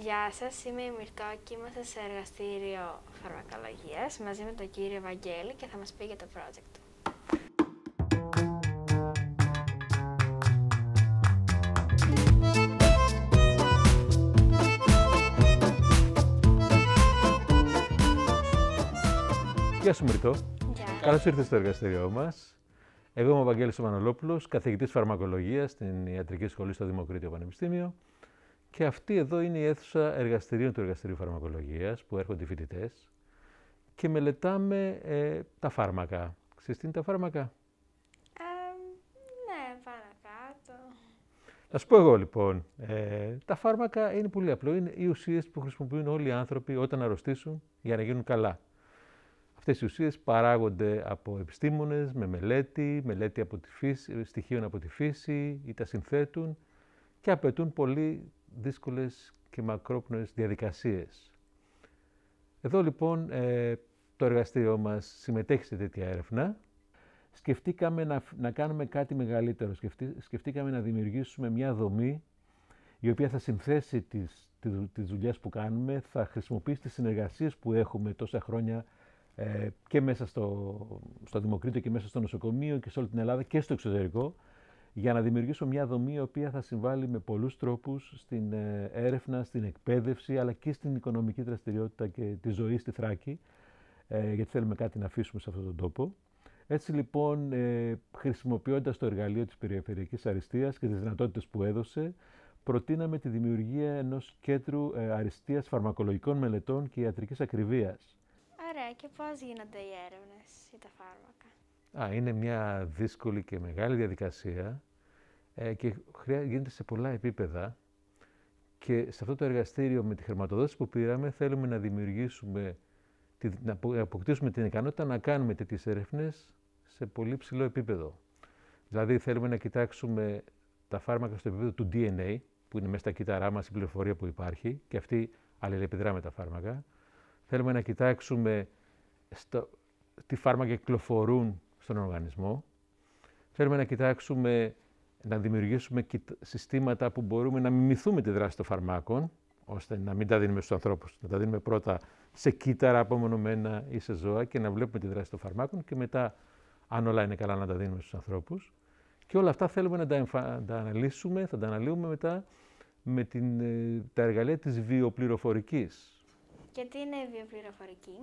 Γεια σας, είμαι η Μυρτώ και είμαστε σε εργαστήριο φαρμακολογίας μαζί με τον κύριο Βαγγέλη και θα μας πει για το project του. Γεια σου Μυρτώ. Γεια. Καλώς ήρθες στο εργαστήριό μας. Εγώ είμαι ο Βαγγέλης Μανολόπουλος, καθηγητής φαρμακολογίας στην Ιατρική Σχολή στο Δημοκρίτιο Πανεπιστήμιο. Και αυτή εδώ είναι η αίθουσα εργαστηρίων του Εργαστηρίου Φαρμακολογίας, που έρχονται οι φοιτητές και μελετάμε τα φάρμακα. Ξέρεις τι είναι τα φάρμακα? Ναι, παρακάτω. Να σου πω εγώ λοιπόν, τα φάρμακα είναι πολύ απλό. Είναι οι ουσίες που χρησιμοποιούν όλοι οι άνθρωποι όταν αρρωστήσουν για να γίνουν καλά. Αυτές οι ουσίες παράγονται από επιστήμονες με μελέτη από τη φύση, στοιχείων από τη φύση ή τα συνθέτουν και απαιτούν πολύ δύσκολες και μακρόπνοες διαδικασίες. Εδώ λοιπόν το εργαστήριό μας συμμετέχει σε τέτοια έρευνα. Σκεφτήκαμε να κάνουμε κάτι μεγαλύτερο. Σκεφτήκαμε να δημιουργήσουμε μια δομή η οποία θα συνθέσει τις δουλειές που κάνουμε, θα χρησιμοποιήσει τις συνεργασίες που έχουμε τόσα χρόνια και μέσα στο Δημοκρίτιο και μέσα στο νοσοκομείο και σε όλη την Ελλάδα και στο εξωτερικό, για να δημιουργήσουμε μια δομή η οποία θα συμβάλλει με πολλούς τρόπους στην έρευνα, στην εκπαίδευση, αλλά και στην οικονομική δραστηριότητα και τη ζωή στη Θράκη, γιατί θέλουμε κάτι να αφήσουμε σε αυτόν τον τόπο. Έτσι λοιπόν, χρησιμοποιώντας το εργαλείο της περιφερειακής αριστείας και τις δυνατότητες που έδωσε, προτείναμε τη δημιουργία ενός κέντρου αριστείας φαρμακολογικών μελετών και ιατρικής ακριβίας. Ωραία, και πώς γίνονται οι έρευνες για τα φάρμακα? Είναι μια δύσκολη και μεγάλη διαδικασία και γίνεται σε πολλά επίπεδα και σε αυτό το εργαστήριο με τη χρηματοδότηση που πήραμε θέλουμε να δημιουργήσουμε, να αποκτήσουμε την ικανότητα να κάνουμε τέτοιες έρευνες σε πολύ ψηλό επίπεδο. Δηλαδή θέλουμε να κοιτάξουμε τα φάρμακα στο επίπεδο του DNA, που είναι μέσα στα κύτταρά μας η πληροφορία που υπάρχει και αυτή αλληλεπιδρά με τα φάρμακα. Θέλουμε να κοιτάξουμε τι φάρμακα κυκλοφορούν στον οργανισμό. Θέλουμε να κοιτάξουμε, να δημιουργήσουμε συστήματα που μπορούμε να μιμηθούμε τη δράση των φαρμάκων, ώστε να μην τα δίνουμε στους ανθρώπους, να τα δίνουμε πρώτα σε κύτταρα απομονωμένα ή σε ζώα και να βλέπουμε τη δράση των φαρμάκων και μετά, αν όλα είναι καλά, να τα δίνουμε στους ανθρώπους. Και όλα αυτά θέλουμε να τα αναλύσουμε, θα τα αναλύουμε μετά με τα εργαλεία της βιοπληροφορικής. Και τι είναι η βιοπληροφορική?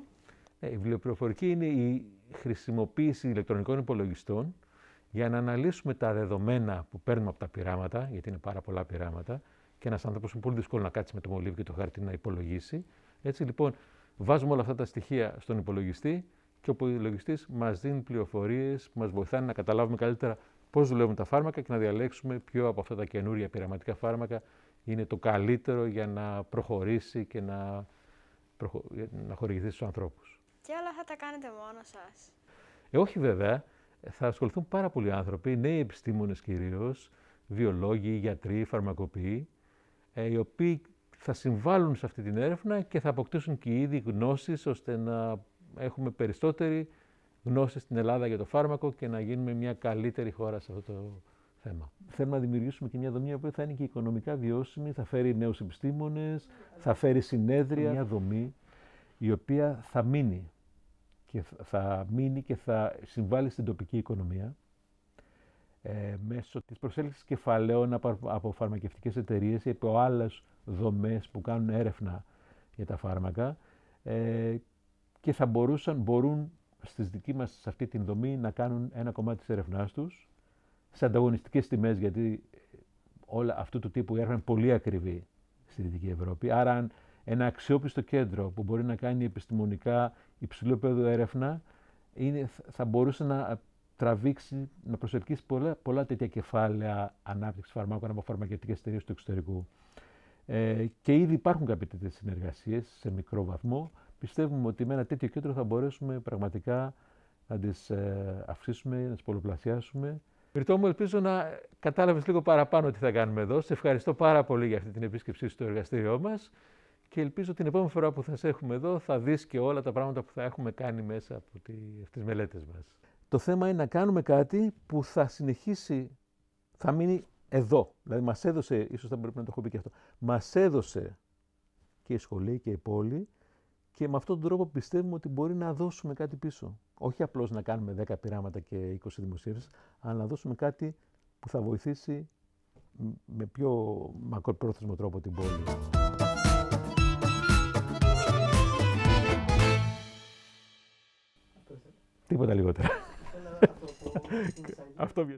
Η βιοπληροφορική είναι η χρησιμοποίηση ηλεκτρονικών υπολογιστών για να αναλύσουμε τα δεδομένα που παίρνουμε από τα πειράματα, γιατί είναι πάρα πολλά πειράματα, και ένας άνθρωπος είναι πολύ δύσκολο να κάτσει με το μολύβι και το χαρτί να υπολογίσει. Έτσι λοιπόν, βάζουμε όλα αυτά τα στοιχεία στον υπολογιστή και ο υπολογιστής μας δίνει πληροφορίες που μας βοηθάνε να καταλάβουμε καλύτερα πώς δουλεύουν τα φάρμακα και να διαλέξουμε ποιο από αυτά τα καινούρια πειραματικά φάρμακα είναι το καλύτερο για να προχωρήσει και να χορηγηθεί στους ανθρώπους. Και όλα αυτά τα κάνετε μόνο σας? Όχι βέβαια. Θα ασχοληθούν πάρα πολλοί άνθρωποι, νέοι επιστήμονες κυρίως, βιολόγοι, γιατροί, φαρμακοποιοί, οι οποίοι θα συμβάλλουν σε αυτή την έρευνα και θα αποκτήσουν και ήδη γνώσεις ώστε να έχουμε περισσότερη γνώση στην Ελλάδα για το φάρμακο και να γίνουμε μια καλύτερη χώρα σε αυτό το θέμα. Θέλουμε να δημιουργήσουμε και μια δομή που θα είναι και οικονομικά βιώσιμη, θα φέρει νέους επιστήμονες, θα φέρει συνέδρια. Μια δομή η οποία θα μείνει και θα συμβάλλει στην τοπική οικονομία μέσω της προσέλκυσης κεφαλαίων από φαρμακευτικές εταιρείες ή από άλλες δομές που κάνουν έρευνα για τα φάρμακα και θα μπορούν σε αυτή την δομή να κάνουν ένα κομμάτι της έρευνάς τους σε ανταγωνιστικές τιμές, γιατί όλα αυτού του τύπου η έρευνα είναι πολύ ακριβή στη Δυτική Ευρώπη. Άρα ένα αξιόπιστο κέντρο που μπορεί να κάνει επιστημονικά υψηλό επίπεδο έρευνα θα μπορούσε να τραβήξει, να προσελκύσει πολλά τέτοια κεφάλαια ανάπτυξη φαρμάκων από φαρμακευτικές εταιρείες του εξωτερικού. Και ήδη υπάρχουν κάποιες τέτοιες συνεργασίες σε μικρό βαθμό. Πιστεύουμε ότι με ένα τέτοιο κέντρο θα μπορέσουμε πραγματικά να τις αυξήσουμε, να τις πολλαπλασιάσουμε. Μυρτώ μου, ελπίζω να κατάλαβες λίγο παραπάνω τι θα κάνουμε εδώ. Σε ευχαριστώ πάρα πολύ για αυτή την επίσκεψή στο εργαστήριό μας. Και ελπίζω την επόμενη φορά που θα σε έχουμε εδώ θα δεις και όλα τα πράγματα που θα έχουμε κάνει μέσα από τις μελέτες μας. Το θέμα είναι να κάνουμε κάτι που θα συνεχίσει, θα μείνει εδώ. Δηλαδή μας έδωσε, ίσως θα πρέπει να το έχω πει και αυτό, μας έδωσε και η σχολή και η πόλη. Και με αυτόν τον τρόπο πιστεύουμε ότι μπορεί να δώσουμε κάτι πίσω. Όχι απλώς να κάνουμε 10 πειράματα και 20 δημοσίευσεις, αλλά να δώσουμε κάτι που θα βοηθήσει με πιο μακροπρόθεσμο τρόπο την πόλη. Τίποτα λιγότερα. Αυτό